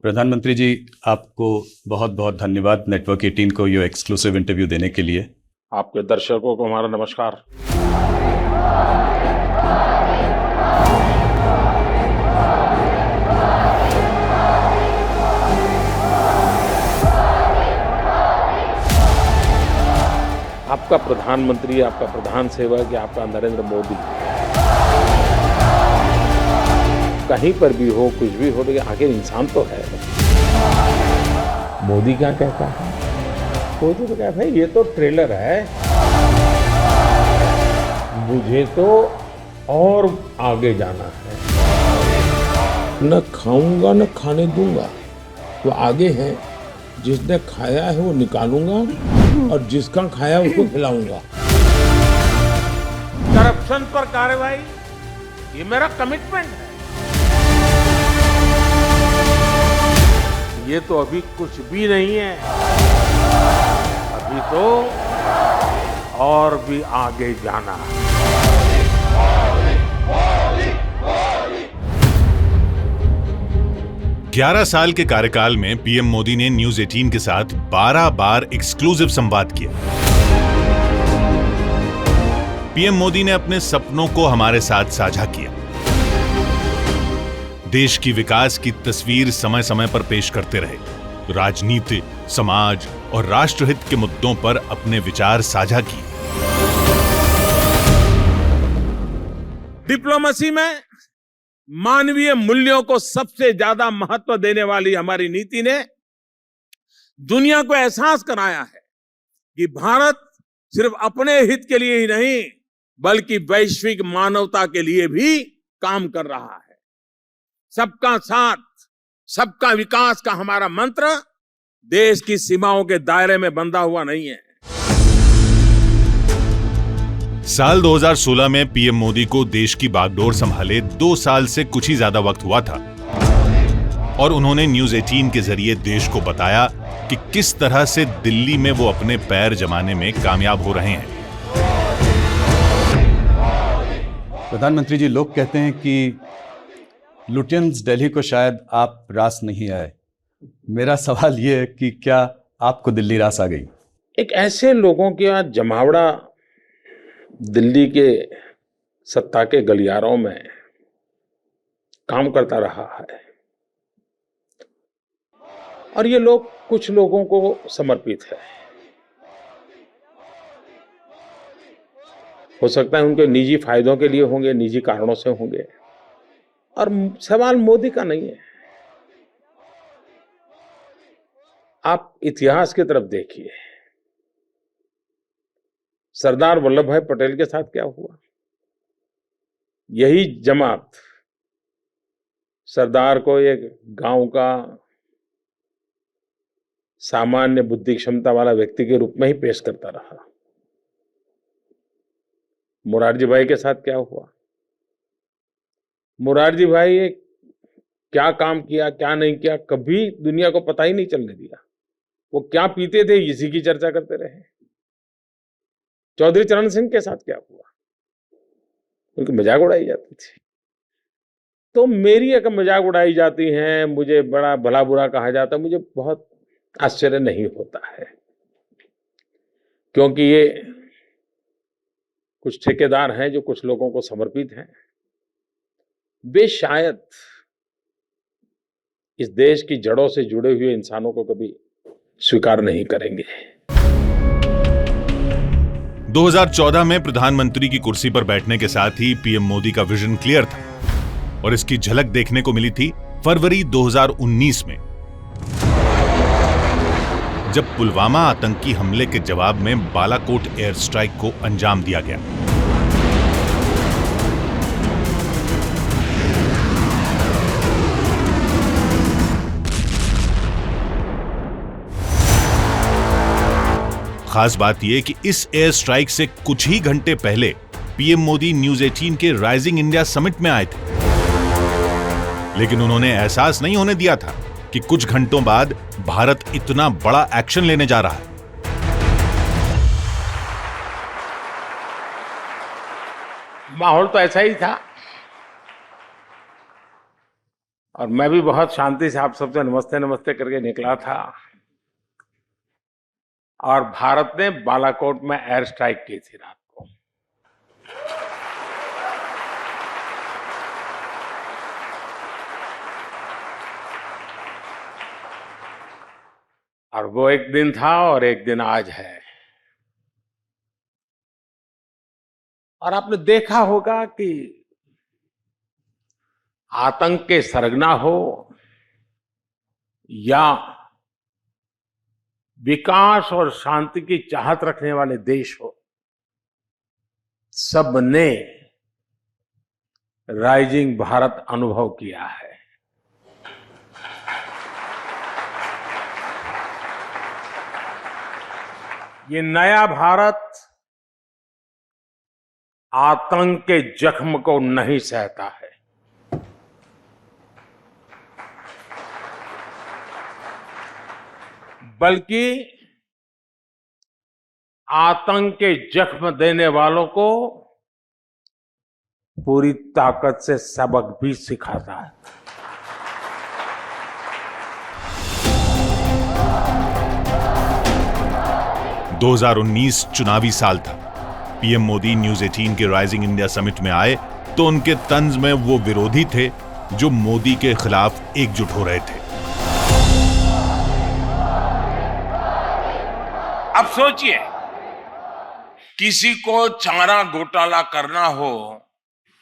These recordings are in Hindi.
प्रधानमंत्री जी, आपको बहुत बहुत धन्यवाद नेटवर्क 18 को ये एक्सक्लूसिव इंटरव्यू देने के लिए। आपके दर्शकों को हमारा नमस्कार। आपका प्रधानमंत्री, आपका प्रधान सेवक या आपका नरेंद्र मोदी कहीं पर भी हो, कुछ भी हो, लेकिन आखिर इंसान तो है। मोदी क्या कहता है? मोदी तो कहता है ये तो ट्रेलर है, मुझे तो और आगे जाना है। न खाऊंगा न खाने दूंगा, तो आगे है। जिसने खाया है वो निकालूंगा और जिसका खाया उसको खिलाऊंगा। करप्शन पर कार्रवाई, ये मेरा कमिटमेंट है। ये तो अभी कुछ भी नहीं है, अभी तो और भी आगे जाना है। 11 साल के कार्यकाल में पीएम मोदी ने न्यूज 18 के साथ 12 बार एक्सक्लूसिव संवाद किया। पीएम मोदी ने अपने सपनों को हमारे साथ साझा किया। देश की विकास की तस्वीर समय समय पर पेश करते रहे। राजनीति, समाज और राष्ट्रहित के मुद्दों पर अपने विचार साझा किए। डिप्लोमेसी में मानवीय मूल्यों को सबसे ज्यादा महत्व देने वाली हमारी नीति ने दुनिया को एहसास कराया है कि भारत सिर्फ अपने हित के लिए ही नहीं, बल्कि वैश्विक मानवता के लिए भी काम कर रहा है। सबका साथ, सबका विकास का हमारा मंत्र देश की सीमाओं के दायरे में बंधा हुआ नहीं है। साल 2016 में पीएम मोदी को देश की बागडोर संभाले 2 साल से कुछ ही ज्यादा वक्त हुआ था और उन्होंने न्यूज 18 के जरिए देश को बताया कि किस तरह से दिल्ली में वो अपने पैर जमाने में कामयाब हो रहे हैं। प्रधानमंत्री जी, लोग कहते हैं कि लुटियंस दिल्ली को शायद आप रास नहीं आए। मेरा सवाल ये है कि क्या आपको दिल्ली रास आ गई? एक ऐसे लोगों का जमावड़ा दिल्ली के सत्ता के गलियारों में काम करता रहा है और ये लोग कुछ लोगों को समर्पित है। हो सकता है उनके निजी फायदों के लिए होंगे, निजी कारणों से होंगे, और सवाल मोदी का नहीं है। आप इतिहास की तरफ देखिए, सरदार वल्लभ भाई पटेल के साथ क्या हुआ? यही जमात सरदार को एक गांव का सामान्य बुद्धि क्षमता वाला व्यक्ति के रूप में ही पेश करता रहा। मुरारजी भाई के साथ क्या हुआ? मुरारजी भाई क्या काम किया, क्या नहीं किया, कभी दुनिया को पता ही नहीं चलने दिया। वो क्या पीते थे, इसी की चर्चा करते रहे। चौधरी चरण सिंह के साथ क्या हुआ? उनकी मजाक उड़ाई जाती थी। तो मेरी एक मजाक उड़ाई जाती है, मुझे बड़ा भला बुरा कहा जाता है, मुझे बहुत आश्चर्य नहीं होता है, क्योंकि ये कुछ ठेकेदार हैं जो कुछ लोगों को समर्पित हैं। वे शायद इस देश की जड़ों से जुड़े हुए इंसानों को कभी स्वीकार नहीं करेंगे। 2014 में प्रधानमंत्री की कुर्सी पर बैठने के साथ ही पीएम मोदी का विजन क्लियर था और इसकी झलक देखने को मिली थी फरवरी 2019 में, जब पुलवामा आतंकी हमले के जवाब में बालाकोट एयर स्ट्राइक को अंजाम दिया गया। खास बात यह कि इस एयर स्ट्राइक से कुछ ही घंटे पहले पीएम मोदी न्यूज 18 के राइजिंग इंडिया समिट में आए थे, लेकिन उन्होंने एहसास नहीं होने दिया था कि कुछ घंटों बाद भारत इतना बड़ा एक्शन लेने जा रहा है। माहौल तो ऐसा ही था और मैं भी बहुत शांति से आप सबसे नमस्ते नमस्ते करके निकला था और भारत ने बालाकोट में एयर स्ट्राइक की थी रात को। और वो एक दिन था और एक दिन आज है। और आपने देखा होगा कि आतंक के सरगना हो या विकास और शांति की चाहत रखने वाले देश हो, सबने राइजिंग भारत अनुभव किया है। ये नया भारत आतंक के जख्म को नहीं सहता है। बल्कि आतंक के जख्म देने वालों को पूरी ताकत से सबक भी सिखाता है। – 2019 चुनावी साल था। पीएम मोदी न्यूज 18 के राइजिंग इंडिया समिट में आए तो उनके तंज में वो विरोधी थे जो मोदी के खिलाफ एकजुट हो रहे थे। अब सोचिए, किसी को चारा घोटाला करना हो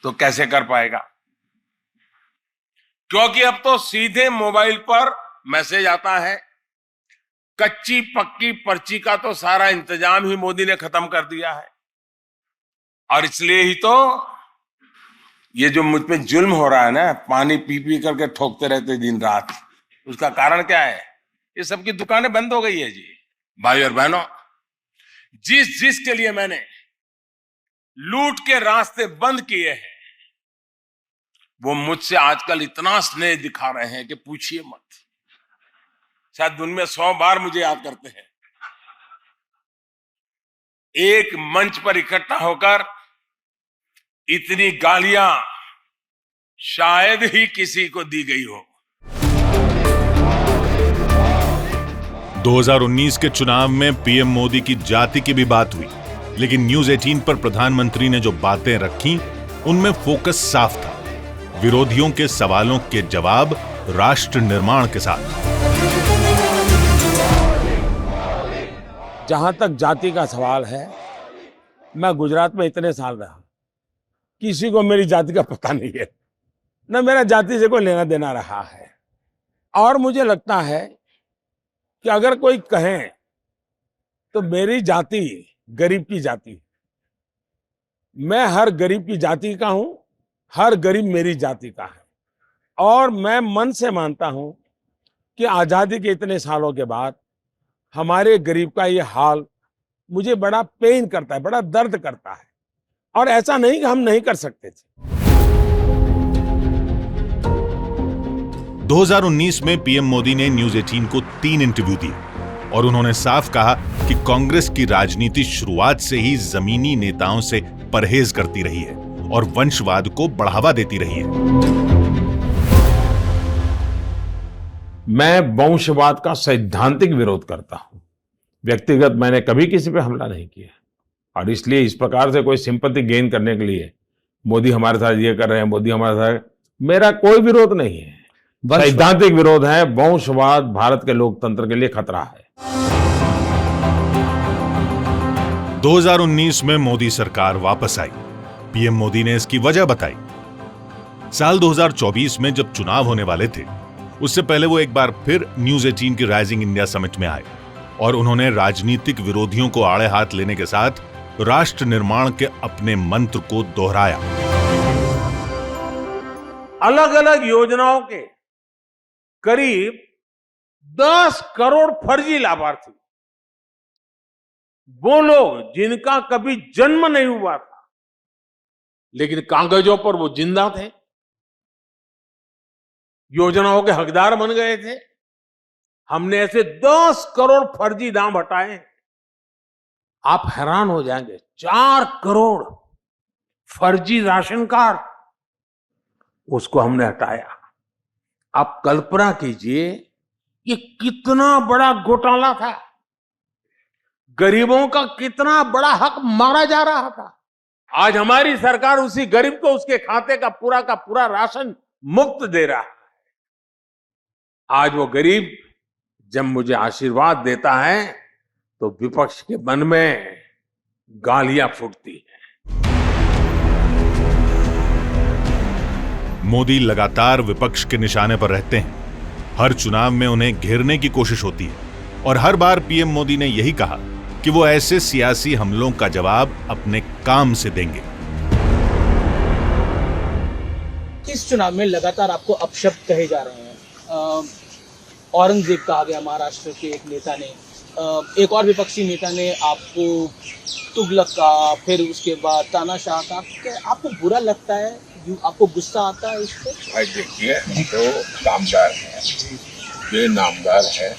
तो कैसे कर पाएगा? क्योंकि अब तो सीधे मोबाइल पर मैसेज आता है। कच्ची पक्की पर्ची का तो सारा इंतजाम ही मोदी ने खत्म कर दिया है। और इसलिए ही तो ये जो मुझ पे जुल्म हो रहा है ना, पानी पी पी करके ठोकते रहते दिन रात, उसका कारण क्या है? ये सबकी दुकानें बंद हो गई है जी। भाई और बहनों, जिस के लिए मैंने लूट के रास्ते बंद किए हैं, वो मुझसे आजकल इतना स्नेह दिखा रहे हैं कि पूछिए मत। शायद दिन में 100 बार मुझे याद करते हैं। एक मंच पर इकट्ठा होकर इतनी गालियां शायद ही किसी को दी गई हो। 2019 के चुनाव में पीएम मोदी की जाति की भी बात हुई, लेकिन न्यूज 18 पर प्रधानमंत्री ने जो बातें रखी उनमें फोकस साफ था, विरोधियों के सवालों के जवाब राष्ट्र निर्माण के साथ। जहां तक जाति का सवाल है, मैं गुजरात में इतने साल रहा, किसी को मेरी जाति का पता नहीं है, न मेरा जाति से कोई लेना देना रहा है। और मुझे लगता है कि अगर कोई कहे तो मेरी जाति गरीब की जाति, मैं हर गरीब की जाति का हूं, हर गरीब मेरी जाति का है। और मैं मन से मानता हूं कि आजादी के इतने सालों के बाद हमारे गरीब का ये हाल मुझे बड़ा पेन करता है, बड़ा दर्द करता है। और ऐसा नहीं कि हम नहीं कर सकते थे। 2019 में पीएम मोदी ने न्यूज 18 को 3 इंटरव्यू दिए और उन्होंने साफ कहा कि कांग्रेस की राजनीति शुरुआत से ही जमीनी नेताओं से परहेज करती रही है और वंशवाद को बढ़ावा देती रही है। मैं वंशवाद का सैद्धांतिक विरोध करता हूं। व्यक्तिगत मैंने कभी किसी पे हमला नहीं किया और इसलिए इस प्रकार से कोई सिंपैथी गेन करने के लिए मोदी हमारे साथ ये कर रहे हैं, मोदी हमारे साथ, मेरा कोई विरोध नहीं है। सैद्धांतिक विरोध है। वंशवाद भारत के लोकतंत्र के लिए खतरा है। 2019 में मोदी सरकार वापस आई। पीएम मोदी ने इसकी वजह बताई। साल 2024 में जब चुनाव होने वाले थे, उससे पहले वो एक बार फिर न्यूज 18 की राइजिंग इंडिया समिट में आए और उन्होंने राजनीतिक विरोधियों को आड़े हाथ लेने के साथ राष्ट्र निर्माण के अपने मंत्र को दोहराया। अलग अलग योजनाओं के करीब 10 करोड़ फर्जी लाभार्थी, वो लोग जिनका कभी जन्म नहीं हुआ था लेकिन कागजों पर वो जिंदा थे, योजनाओं के हकदार बन गए थे। हमने ऐसे 10 करोड़ फर्जी नाम हटाए हैं। आप हैरान हो जाएंगे, 4 करोड़ फर्जी राशन कार्ड, उसको हमने हटाया। आप कल्पना कीजिए ये कितना बड़ा घोटाला था, गरीबों का कितना बड़ा हक मारा जा रहा था। आज हमारी सरकार उसी गरीब को उसके खाते का पूरा राशन मुफ्त दे रहा है। आज वो गरीब जब मुझे आशीर्वाद देता है तो विपक्ष के मन में गालियां फूटती हैं। मोदी लगातार विपक्ष के निशाने पर रहते हैं। हर चुनाव में उन्हें घेरने की कोशिश होती है और हर बार पीएम मोदी ने यही कहा कि वो ऐसे सियासी हमलों का जवाब अपने काम से देंगे। इस चुनाव में लगातार आपको अपशब्द कहे जा रहे हैं। औरंगजेब कहा गया महाराष्ट्र के एक नेता ने, एक और विपक्षी नेता ने आपको तुगलक कहा, फिर उसके बाद तानाशाह कहा। क्या आपको बुरा लगता है, आपको गुस्सा आता है इससे? भाई देखिए, हम तो कामदार हैं, ये नामदार है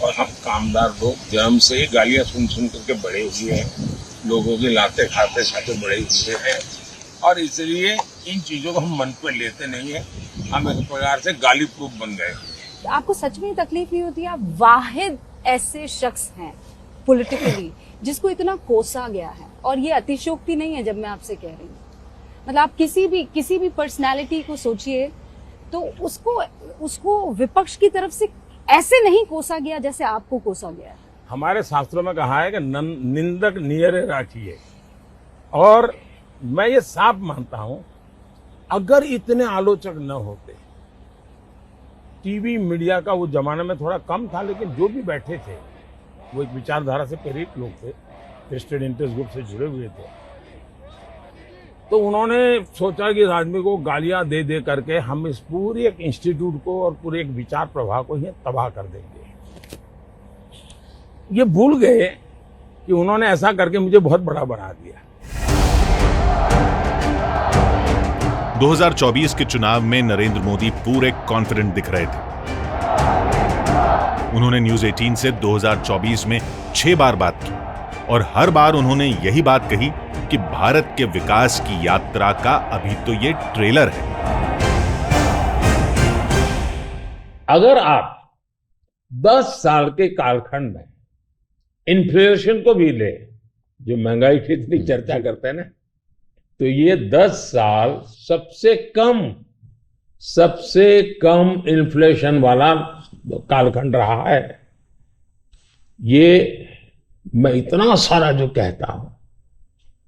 और हम कामदार लोग जन्म से ही गालियां सुन करके बड़े हुए हैं, लोगों की लाते खाते बड़े हुए हैं और इसलिए इन चीजों को हम मन पर लेते नहीं है। हम एक प्रकार से गाली प्रूफ बन गए। आपको सच में तकलीफ नहीं होती? आप वाहिद ऐसे शख्स हैं पॉलिटिकली जिसको इतना कोसा गया है, और ये अतिशयोक्ति नहीं है जब मैं आपसे कह रही हूँ। मतलब आप किसी भी पर्सनालिटी को सोचिए तो उसको विपक्ष की तरफ से ऐसे नहीं कोसा गया जैसे आपको कोसा गया है। हमारे शास्त्रों में कहा है कि निंदक नियरे राखिए, और मैं ये साफ मानता हूं, अगर इतने आलोचक न होते, टीवी मीडिया का वो जमाने में थोड़ा कम था, लेकिन जो भी बैठे थे वो एक विचारधारा से प्रेरित लोग थे, वेस्टेड इंटरेस्ट ग्रुप से जुड़े हुए थे, तो उन्होंने सोचा कि इस आदमी को गालियां दे दे करके हम इस पूरे एक इंस्टीट्यूट को और पूरे एक विचार प्रवाह को ही तबाह कर देंगे। ये भूल गए कि उन्होंने ऐसा करके मुझे बहुत बड़ा बना दिया। 2024 के चुनाव में नरेंद्र मोदी पूरे कॉन्फिडेंट दिख रहे थे। उन्होंने न्यूज 18 से 2024 में 6 बार बात की और हर बार उन्होंने यही बात कही कि भारत के विकास की यात्रा का अभी तो ये ट्रेलर है। अगर आप 10 साल के कालखंड में इन्फ्लेशन को भी ले, जो महंगाई की इतनी चर्चा करते हैं ना, तो ये 10 साल सबसे कम इन्फ्लेशन वाला कालखंड रहा है। ये मैं इतना सारा जो कहता हूं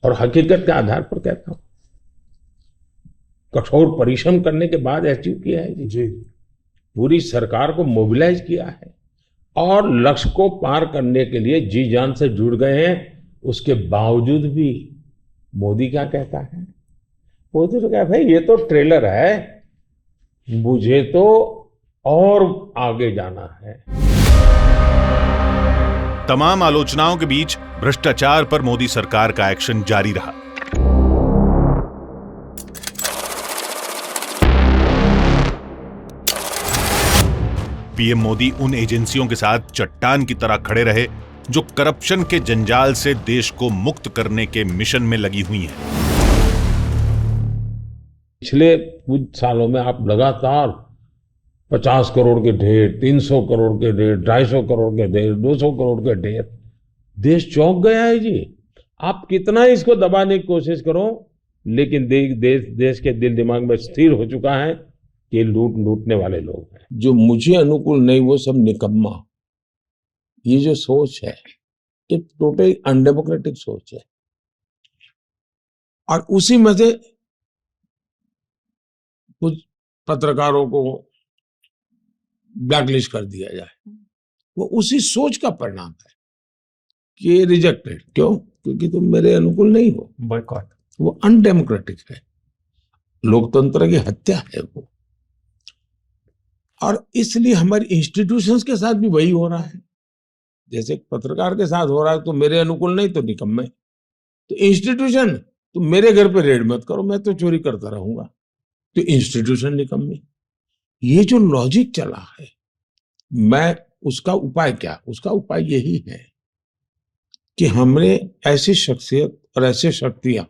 और हकीकत के आधार पर कहता हूं, कठोर परिश्रम करने के बाद अचीव किया है जी। पूरी सरकार को मोबिलाइज किया है और लक्ष्य को पार करने के लिए जी जान से जुड़ गए हैं। उसके बावजूद भी मोदी क्या कहता है? मोदी तो कहता है, भाई ये तो ट्रेलर है, मुझे तो और आगे जाना है। तमाम आलोचनाओं के बीच भ्रष्टाचार पर मोदी सरकार का एक्शन जारी रहा। पीएम मोदी उन एजेंसियों के साथ चट्टान की तरह खड़े रहे जो करप्शन के जंजाल से देश को मुक्त करने के मिशन में लगी हुई हैं। पिछले कुछ सालों में आप लगातार 50 करोड़ के ढेर, 300 करोड़ के ढेर, 250 करोड़ के ढेर, 200 करोड़ के ढेर, देश चौंक गया है जी। आप कितना इसको दबाने की कोशिश करो, लेकिन देश के दिल दिमाग में स्थिर हो चुका है कि लूटने वाले लोग हैं। जो मुझे अनुकूल नहीं वो सब निकम्मा। ये जो सोच है ये टोटली अनडेमोक्रेटिक सोच है, और उसी में से कुछ पत्रकारों को ब्लैकलिस्ट कर दिया जाए, वो उसी सोच का परिणाम है कि रिजेक्टेड। क्यों? क्योंकि तुम मेरे अनुकूल नहीं हो। बॉयकॉट। वो अनडेमोक्रेटिक है, लोकतंत्र की हत्या है वो। और इसलिए हमारी इंस्टीट्यूशंस के साथ भी वही हो रहा है। जैसे पत्रकार के साथ हो रहा है, तो मेरे अनुकूल नहीं तो निकम्मे। तो इंस्टीट्यूशन, तुम मेरे घर पे रेड मत करो, मैं तो चोरी करता रहूंगा, तो इंस्टीट्यूशन निकम्मी। ये जो लॉजिक चला है, मैं उसका उपाय क्या? उसका उपाय यही है कि हमने ऐसी शख्सियत और ऐसे शक्तियां,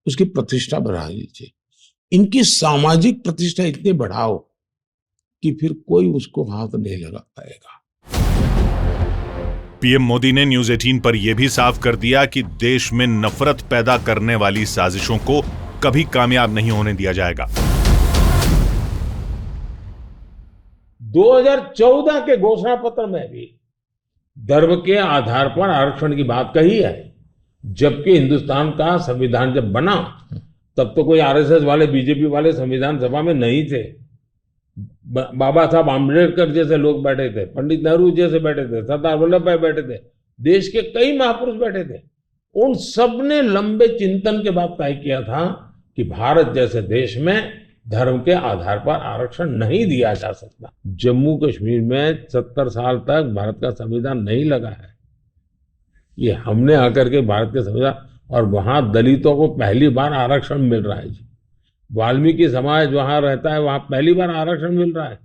उसकी प्रतिष्ठा बढ़ा लीजिए। इनकी सामाजिक प्रतिष्ठा इतनी बढ़ाओ कि फिर कोई उसको हाथ नहीं लगा पाएगा। पीएम मोदी ने न्यूज 18 पर यह भी साफ कर दिया कि देश में नफरत पैदा करने वाली साजिशों को कभी कामयाब नहीं होने दिया जाएगा। 2014 के घोषणा पत्र में भी धर्म के आधार पर आरक्षण की बात कही है, जबकि हिंदुस्तान का संविधान जब बना तब तो कोई आरएसएस वाले, बीजेपी वाले संविधान सभा में नहीं थे। बाबा साहब आम्बेडकर जैसे लोग बैठे थे, पंडित नेहरू जैसे बैठे थे, सरदार वल्लभ भाई बैठे थे, देश के कई महापुरुष बैठे थे। उन सब ने लंबे चिंतन के बाद तय किया था कि भारत जैसे देश में धर्म के आधार पर आरक्षण नहीं दिया जा सकता। जम्मू कश्मीर में 70 साल तक भारत का संविधान नहीं लगा है। ये हमने आकर के भारत के संविधान, और वहां दलितों को पहली बार आरक्षण मिल रहा है जी। वाल्मीकि समाज वहां रहता है, वहां पहली बार आरक्षण मिल रहा है।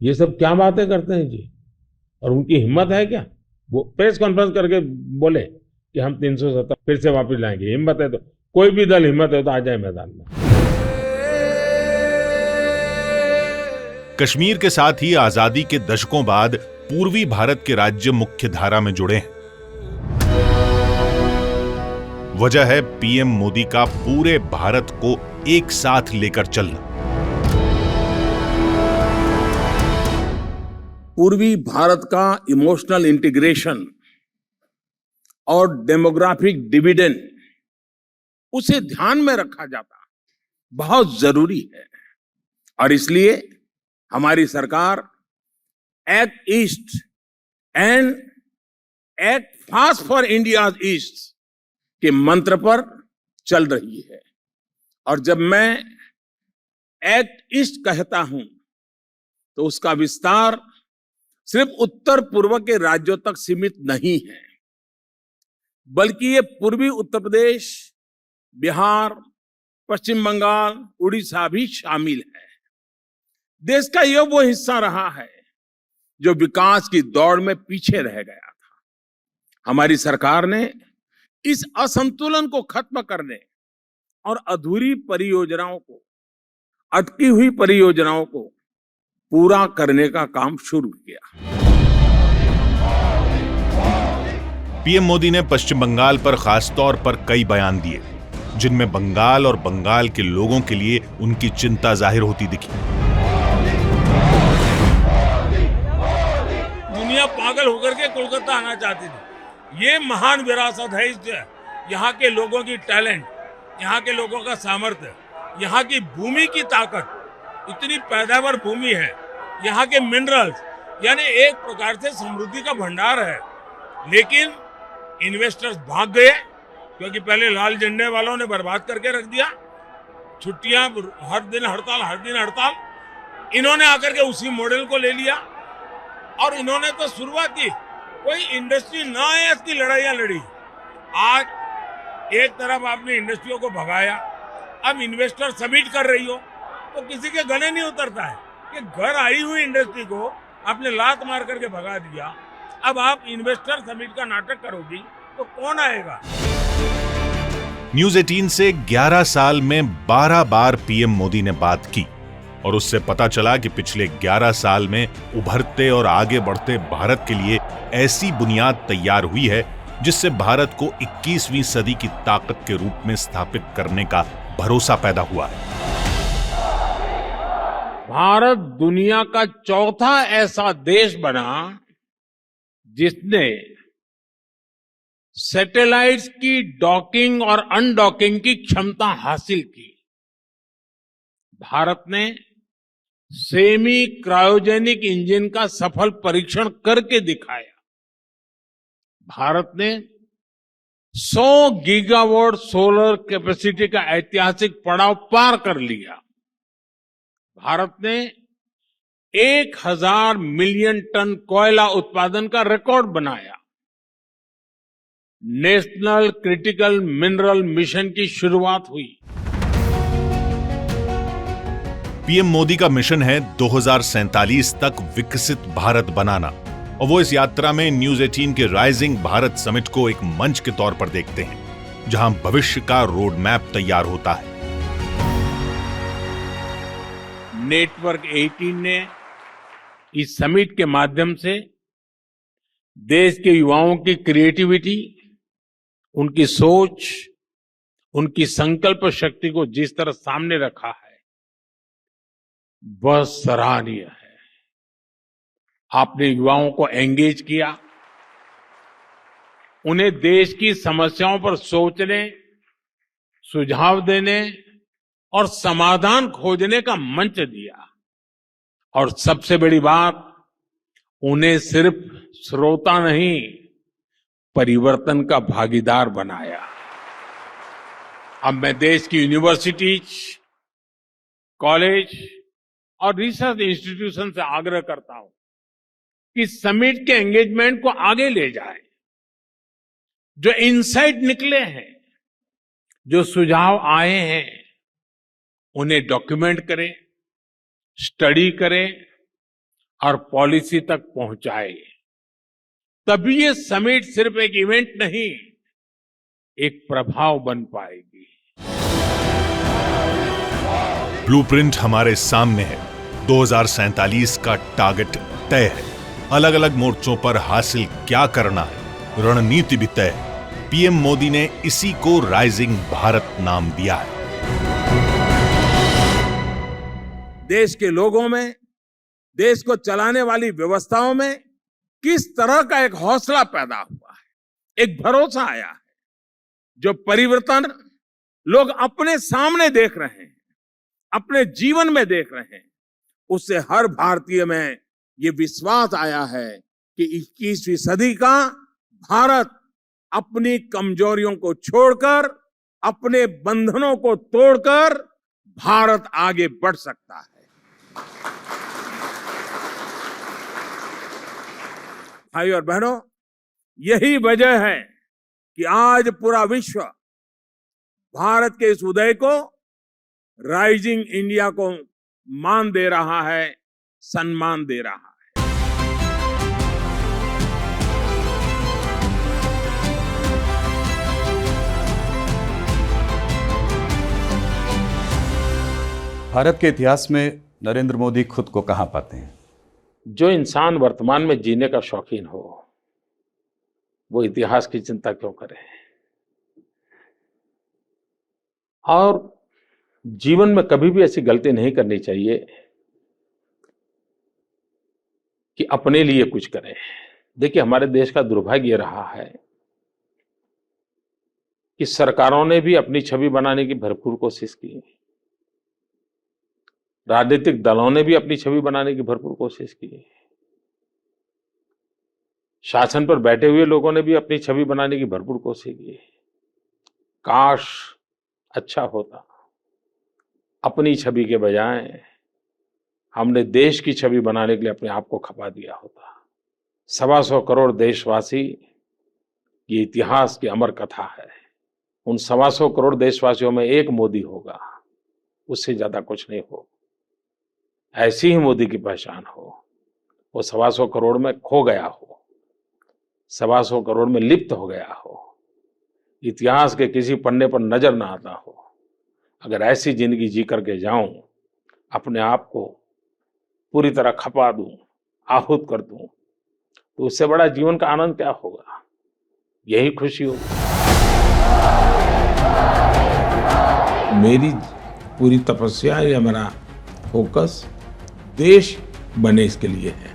ये सब क्या बातें करते हैं जी। और उनकी हिम्मत है क्या? वो प्रेस कॉन्फ्रेंस करके बोले कि हम 370 फिर से वापस लाएंगे। हिम्मत है तो कोई भी दल हिम्मत है तो आ जाए मैदान में। कश्मीर के साथ ही आजादी के दशकों बाद पूर्वी भारत के राज्य मुख्य धारा में जुड़े हैं। वजह है पीएम मोदी का पूरे भारत को एक साथ लेकर चलना। पूर्वी भारत का इमोशनल इंटीग्रेशन और डेमोग्राफिक डिविडेंड, उसे ध्यान में रखा जाता बहुत जरूरी है। और इसलिए हमारी सरकार act east and act fast for India east के मंत्र पर चल रही है। और जब मैं एक्ट ईस्ट कहता हूं तो उसका विस्तार सिर्फ उत्तर पूर्व के राज्यों तक सीमित नहीं है, बल्कि ये पूर्वी उत्तर प्रदेश, बिहार, पश्चिम बंगाल, उड़ीसा भी शामिल है। देश का यह वो हिस्सा रहा है जो विकास की दौड़ में पीछे रह गया था। हमारी सरकार ने इस असंतुलन को खत्म करने और अधूरी परियोजनाओं को, अटकी हुई परियोजनाओं को पूरा करने का काम शुरू किया। पीएम मोदी ने पश्चिम बंगाल पर खासतौर पर कई बयान दिए, जिनमें बंगाल और बंगाल के लोगों के लिए उनकी चिंता जाहिर होती दिखी। दुनिया पागल होकर के कोलकाता आना चाहती थी। ये महान विरासत है इस यहाँ के लोगों की टैलेंट, यहाँ के लोगों का सामर्थ्य, यहाँ की भूमि की ताकत, इतनी पैदावार भूमि है, यहाँ के मिनरल्स, यानी एक प्रकार से समृद्धि का भंडार है। लेकिन इन्वेस्टर्स भाग गए क्योंकि पहले लाल झंडे वालों ने बर्बाद करके रख दिया। छुट्टियां, हर दिन हड़ताल, इन्होंने आकर के उसी मॉडल को ले लिया और इन्होंने तो शुरुआत की, कोई इंडस्ट्री ना है इसकी लड़ाइयां लड़ी। आज एक तरफ आपने इंडस्ट्रियों को भगाया, अब इन्वेस्टर समिट कर रही हो तो किसी के गले नहीं उतरता है कि घर आई हुई इंडस्ट्री को आपने लात मार करके भगा दिया। अब आप इन्वेस्टर समिट का नाटक करोगी तो कौन आएगा? न्यूज 18 से 11 साल में 12 बार पीएम मोदी ने बात की और उससे पता चला कि पिछले 11 साल में उभरते और आगे बढ़ते भारत के लिए ऐसी बुनियाद तैयार हुई है जिससे भारत को 21वीं सदी की ताकत के रूप में स्थापित करने का भरोसा पैदा हुआ है। भारत दुनिया का चौथा ऐसा देश बना जिसने सैटेलाइट्स की डॉकिंग और अनडॉकिंग की क्षमता हासिल की। भारत ने सेमी क्रायोजेनिक इंजन का सफल परीक्षण करके दिखाया। भारत ने 100 गीगावाट सोलर कैपेसिटी का ऐतिहासिक पड़ाव पार कर लिया। भारत ने 1000 मिलियन टन कोयला उत्पादन का रिकॉर्ड बनाया। नेशनल क्रिटिकल मिनरल मिशन की शुरुआत हुई। पीएम मोदी का मिशन है 2047 तक विकसित भारत बनाना और वो इस यात्रा में न्यूज 18 के राइजिंग भारत समिट को एक मंच के तौर पर देखते हैं जहां भविष्य का रोड मैप तैयार होता है। नेटवर्क 18 ने इस समिट के माध्यम से देश के युवाओं की क्रिएटिविटी, उनकी सोच, उनकी संकल्प शक्ति को जिस तरह सामने रखा है, वह सराहनीय है। आपने युवाओं को एंगेज किया, उन्हें देश की समस्याओं पर सोचने, सुझाव देने और समाधान खोजने का मंच दिया। और सबसे बड़ी बात, उन्हें सिर्फ श्रोता नहीं, परिवर्तन का भागीदार बनाया। अब मैं देश की यूनिवर्सिटीज, कॉलेज और रिसर्च इंस्टीट्यूशन से आग्रह करता हूं कि समिट के एंगेजमेंट को आगे ले जाएं। जो इनसाइट निकले हैं, जो सुझाव आए हैं, उन्हें डॉक्यूमेंट करें, स्टडी करें और पॉलिसी तक पहुंचाए। तभी ये समिट सिर्फ एक इवेंट नहीं, एक प्रभाव बन पाएगी। ब्लूप्रिंट हमारे सामने है। 2047 का टारगेट तय है। अलग अलग मोर्चों पर हासिल क्या करना है, रणनीति भी तय है। पीएम मोदी ने इसी को राइजिंग भारत नाम दिया है। देश के लोगों में, देश को चलाने वाली व्यवस्थाओं में किस तरह का एक हौसला पैदा हुआ है, एक भरोसा आया है। जो परिवर्तन लोग अपने सामने देख रहे हैं, अपने जीवन में देख रहे हैं, उससे हर भारतीय में ये विश्वास आया है कि 21वीं सदी का भारत अपनी कमजोरियों को छोड़कर, अपने बंधनों को तोड़कर भारत आगे बढ़ सकता है। भाई और बहनों, यही वजह है कि आज पूरा विश्व भारत के इस उदय को राइजिंग इंडिया को मान दे रहा है, सम्मान दे रहा है। भारत के इतिहास में नरेंद्र मोदी खुद को कहां पाते हैं? जो इंसान वर्तमान में जीने का शौकीन हो, वो इतिहास की चिंता क्यों करे? और जीवन में कभी भी ऐसी गलती नहीं करनी चाहिए कि अपने लिए कुछ करें। देखिए, हमारे देश का दुर्भाग्य ये रहा है कि सरकारों ने भी अपनी छवि बनाने की भरपूर कोशिश की, राजनीतिक दलों ने भी अपनी छवि बनाने की भरपूर कोशिश की, शासन पर बैठे हुए लोगों ने भी अपनी छवि बनाने की भरपूर कोशिश की। काश अच्छा होता, अपनी छवि के बजाय हमने देश की छवि बनाने के लिए अपने आप को खपा दिया होता। 125 करोड़ देशवासी, ये इतिहास की अमर कथा है। उन 125 करोड़ देशवासियों में एक मोदी होगा, उससे ज्यादा कुछ नहीं हो। ऐसी ही मोदी की पहचान हो, वो 125 करोड़ में खो गया हो, 125 करोड़ में लिप्त हो गया हो, इतिहास के किसी पन्ने पर नजर ना आता हो। अगर ऐसी जिंदगी जी करके जाऊं, अपने आप को पूरी तरह खपा दूं, आहूत कर दूं, तो उससे बड़ा जीवन का आनंद क्या होगा? यही खुशी होगी। मेरी पूरी तपस्या या मेरा फोकस देश बने इसके लिए है।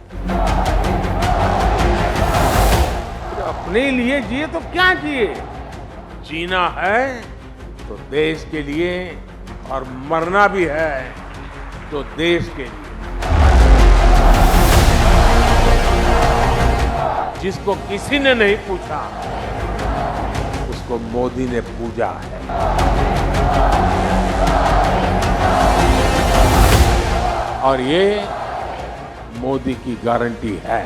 अपने लिए जिए तो क्या जिए? जीना है तो देश के लिए, और मरना भी है तो देश के लिए। जिसको किसी ने नहीं पूछा, उसको मोदी ने पूजा है। और ये मोदी की गारंटी है।